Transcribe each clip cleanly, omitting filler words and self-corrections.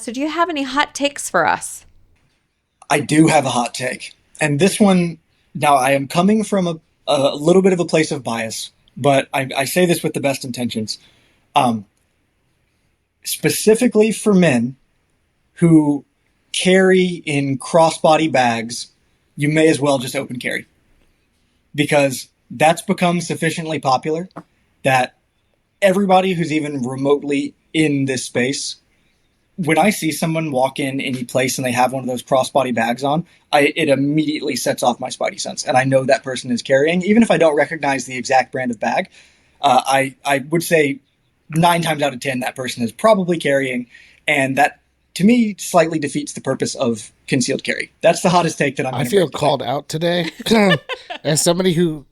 So, do you have any hot takes for us? I do have a hot take. And this one, now I am coming from a little bit of a place of bias, but I say this with the best intentions. Um, Specifically for men who carry in crossbody bags, you may as well just open carry because that's become sufficiently popular that everybody who's even remotely in this space, when I see someone walk in any place and they have one of those crossbody bags on, it immediately sets off my spidey sense, and I know that person is carrying, even if I don't recognize the exact brand of bag. I would say 9 times out of 10 that person is probably carrying, and that to me slightly defeats the purpose of concealed carry. That's the hottest take that I'm I going to feel bring today. called out today as somebody who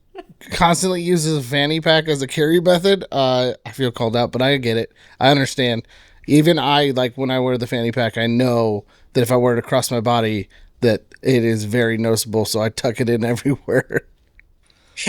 constantly uses a fanny pack as a carry method. I feel called out, but I get it. I understand. Even I, like when I wear the fanny pack, I know that if I wear it across my body, that it is very noticeable. So I tuck it in everywhere.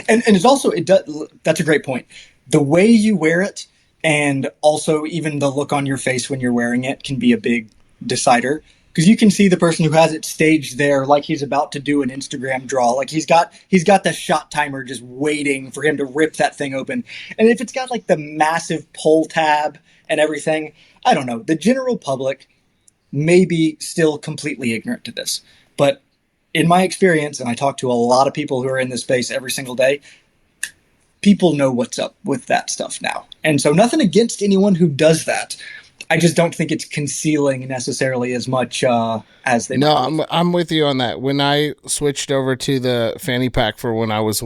And it's also it does. That's a great point. The way you wear it, and also even the look on your face when you're wearing it, can be a big decider. Because you can see the person who has it staged there, like he's about to do an Instagram draw, like he's got the shot timer just waiting for him to rip that thing open. And if it's got like the massive pull tab and everything, I don't know. The general public may be still completely ignorant to this, but in my experience, and I talk to a lot of people who are in this space every single day, people know what's up with that stuff now. And so nothing against anyone who does that. I just don't think it's concealing necessarily as much as they No, might believe. I'm with you on that. When I switched over to the fanny pack for when I was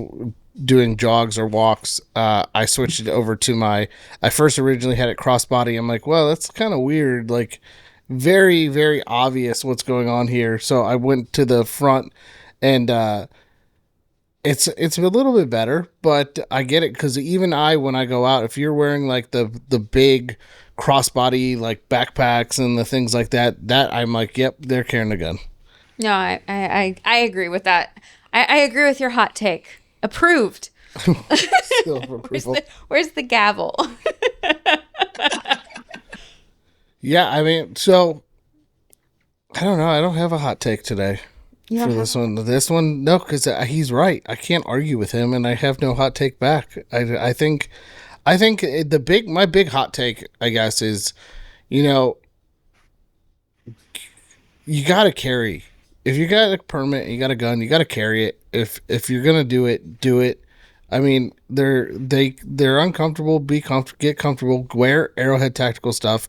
doing jogs or walks, I switched it over to my. I first originally had it crossbody. I'm like, well, that's kind of weird. Like, very, very obvious what's going on here. So I went to the front, and it's a little bit better, but I get it because even I, when I go out, if you're wearing like the big crossbody like backpacks and the things like that, that I'm like, yep, they're carrying a gun. No, I agree with that. I agree with your hot take. Approved. Still for approval. Where's the gavel? Yeah, I mean, so I don't know. I don't have a hot take today for this one. This one, no, because he's right. I can't argue with him, and I have no hot take back. I think my big hot take, I guess, is, you know, you got to carry. If you got a permit, you got a gun, you got to carry it. If you're gonna do it, do it. I mean, they're uncomfortable. Get comfortable. Wear Arrowhead Tactical stuff.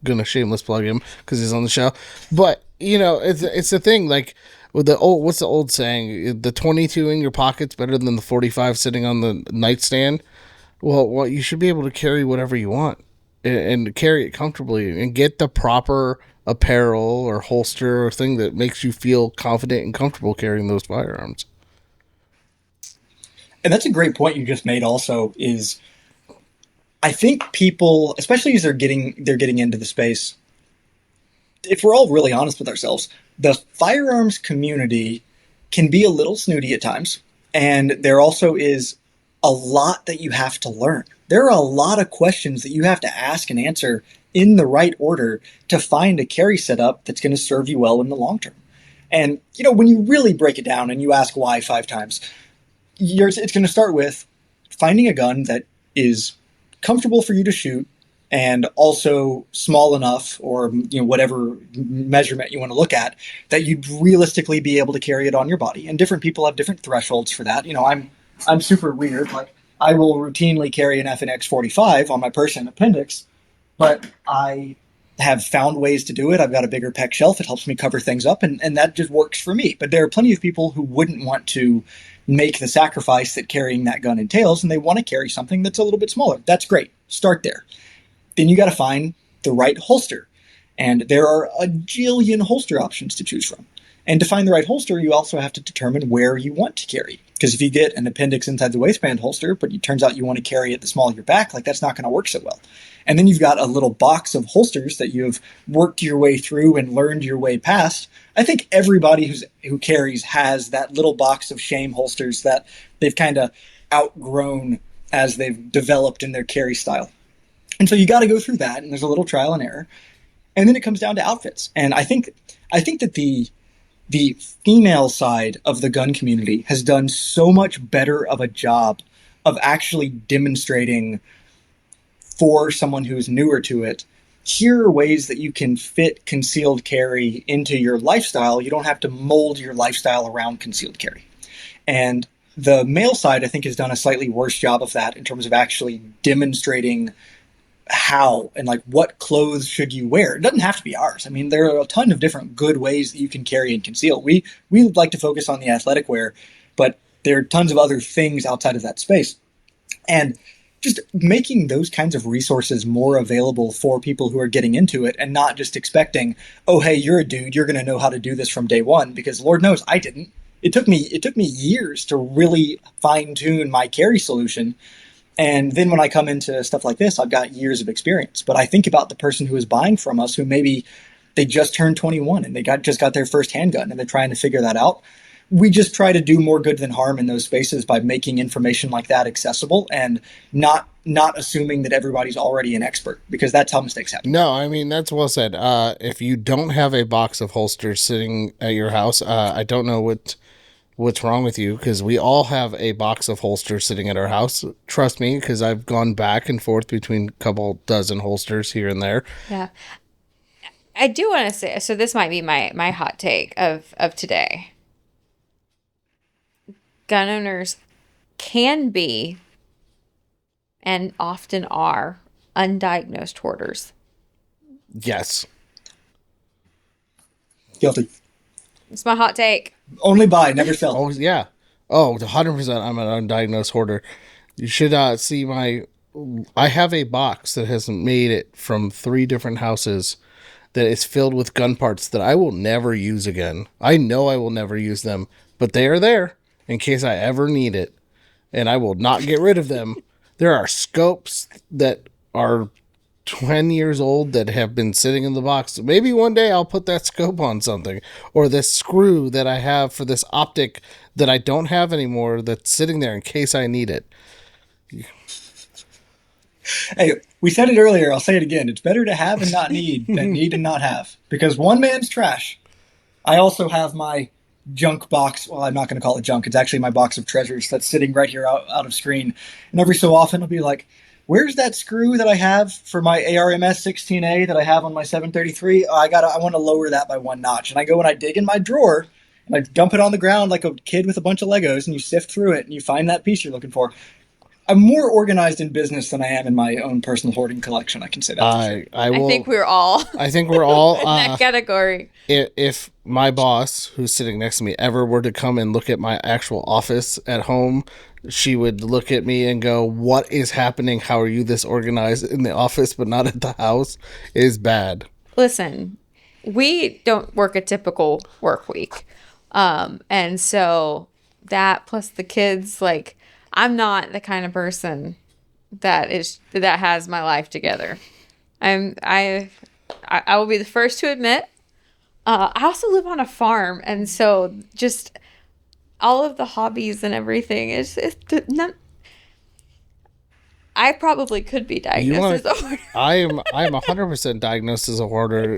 Gonna shameless plug him because he's on the show. But you know, it's the thing. Like with the old, what's the old saying? The 22 in your pocket's better than the 45 sitting on the nightstand. Well, you should be able to carry whatever you want and carry it comfortably and get the proper apparel or holster or thing that makes you feel confident and comfortable carrying those firearms. And that's a great point you just made also is I think people, especially as they're getting into the space, if we're all really honest with ourselves, the firearms community can be a little snooty at times. And there also is a lot that you have to learn. There are a lot of questions that you have to ask and answer in the right order to find a carry setup that's going to serve you well in the long term. And, you know, when you really break it down and you ask why 5 times, it's going to start with finding a gun that is comfortable for you to shoot and also small enough, or you know, whatever measurement you want to look at, that you'd realistically be able to carry it on your body. And different people have different thresholds for that. You know, I'm super weird. Like I will routinely carry an FNX 45 on my person appendix, but I have found ways to do it. I've got a bigger pec shelf. It helps me cover things up, and that just works for me. But there are plenty of people who wouldn't want to make the sacrifice that carrying that gun entails, and they want to carry something that's a little bit smaller. That's great. Start there. Then you got to find the right holster. And there are a jillion holster options to choose from. And to find the right holster, you also have to determine where you want to carry. Because if you get an appendix inside the waistband holster, but it turns out you want to carry it the small of your back, like that's not going to work so well. And then you've got a little box of holsters that you've worked your way through and learned your way past. I think everybody who carries has that little box of shame holsters that they've kind of outgrown as they've developed in their carry style. And so you got to go through that, and there's a little trial and error. And then it comes down to outfits. And I think that the female side of the gun community has done so much better of a job of actually demonstrating for someone who's newer to it. Here are ways that you can fit concealed carry into your lifestyle. You don't have to mold your lifestyle around concealed carry. And the male side, I think, has done a slightly worse job of that in terms of actually demonstrating how and like what clothes should you wear. It doesn't have to be ours. I mean, there are a ton of different good ways that you can carry and conceal. We like to focus on the athletic wear, but there are tons of other things outside of that space. And just making those kinds of resources more available for people who are getting into it and not just expecting, oh, hey, you're a dude, you're going to know how to do this from day one, because Lord knows I didn't. It took me years to really fine tune my carry solution. And then when I come into stuff like this, I've got years of experience. But I think about the person who is buying from us who maybe they just turned 21 and they just got their first handgun and they're trying to figure that out. We just try to do more good than harm in those spaces by making information like that accessible and not assuming that everybody's already an expert, because that's how mistakes happen. No, I mean, that's well said. If you don't have a box of holsters sitting at your house, I don't know what's wrong with you, because we all have a box of holsters sitting at our house. Trust me, because I've gone back and forth between a couple dozen holsters here and there. Yeah. I do want to say, so this might be my hot take of today. Gun owners can be and often are undiagnosed hoarders. Yes. Guilty. It's my hot take. Only buy, never sell. Oh, yeah. Oh, 100% I'm an undiagnosed hoarder. You should see I have a box that has made it from 3 different houses that is filled with gun parts that I will never use again. I know I will never use them, but they are there in case I ever need it, and I will not get rid of them. There are scopes that are 10 years old that have been sitting in the box. Maybe one day I'll put that scope on something, or this screw that I have for this optic that I don't have anymore that's sitting there in case I need it. Hey, we said it earlier, I'll say it again. It's better to have and not need than need and not have, because one man's trash. I also have my junk box. Well, I'm not going to call it junk. It's actually my box of treasures that's sitting right here out of screen. And every so often I'll be like, where's that screw that I have for my ARMS 16A that I have on my 733? I want to lower that by 1 notch. And I go and I dig in my drawer and I dump it on the ground like a kid with a bunch of Legos, and you sift through it and you find that piece you're looking for. I'm more organized in business than I am in my own personal hoarding collection. I can say that. I think we're all I think we're all in that category. If my boss, who's sitting next to me, ever were to come and look at my actual office at home, she would look at me and go, "What is happening? How are you this organized in the office but not at the house?" It is bad. Listen, we don't work a typical work week. And so that plus the kids, like, I'm not the kind of person that has my life together. I will be the first to admit. I also live on a farm, and so just all of the hobbies and everything is not. I probably could be diagnosed as a hoarder. I am 100% diagnosed as a hoarder.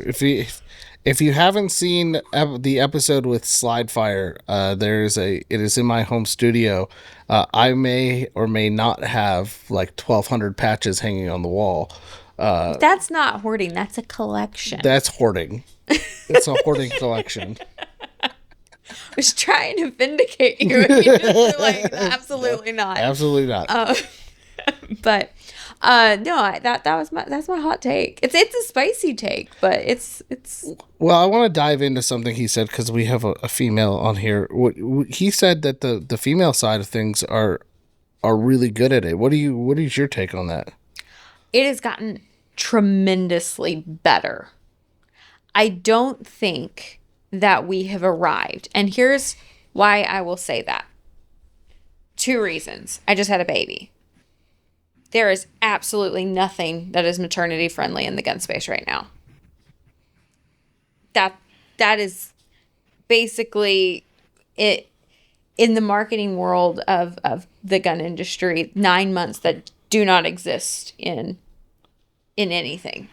If you haven't seen the episode with Slide Fire, it is in my home studio. I may or may not have like 1,200 patches hanging on the wall. That's not hoarding. That's a collection. That's hoarding. It's a hoarding collection. I was trying to vindicate you. You're like, absolutely not. Absolutely not. But no, that's my hot take. It's a spicy take, but it's. Well, I want to dive into something he said, because we have a female on here. He said that the female side of things are really good at it. What is your take on that? It has gotten tremendously better. I don't think that we have arrived, and here's why I will say that. 2 reasons. I just had a baby. There is absolutely nothing that is maternity friendly in the gun space right now. That is basically it in the marketing world of the gun industry. 9 months that do not exist in anything.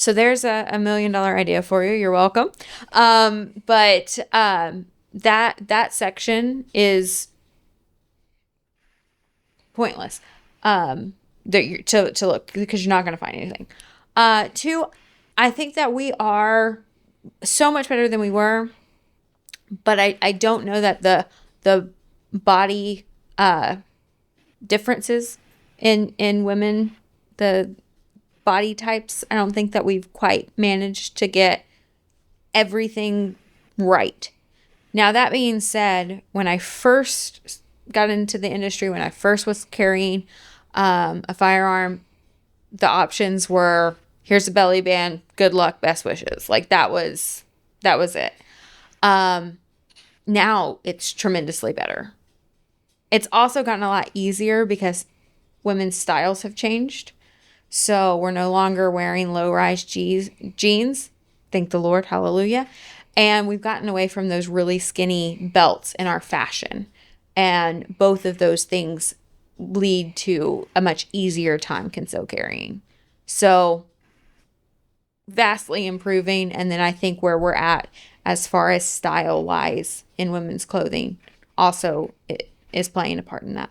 So there's a $1 million idea for you. You're welcome. But that section is pointless. To look, because you're not going to find anything. Two, I think that we are so much better than we were, but I don't know that the body differences in women, the body types, I don't think that we've quite managed to get everything right. Now, that being said, when I first got into the industry, when I first was carrying a firearm, the options were, here's a belly band, good luck, best wishes. Like that was it. Now it's tremendously better. It's also gotten a lot easier because women's styles have changed. So we're no longer wearing low-rise jeans. Thank the Lord. Hallelujah. And we've gotten away from those really skinny belts in our fashion. And both of those things lead to a much easier time conceal carrying. So vastly improving. And then I think where we're at as far as style wise in women's clothing also is playing a part in that.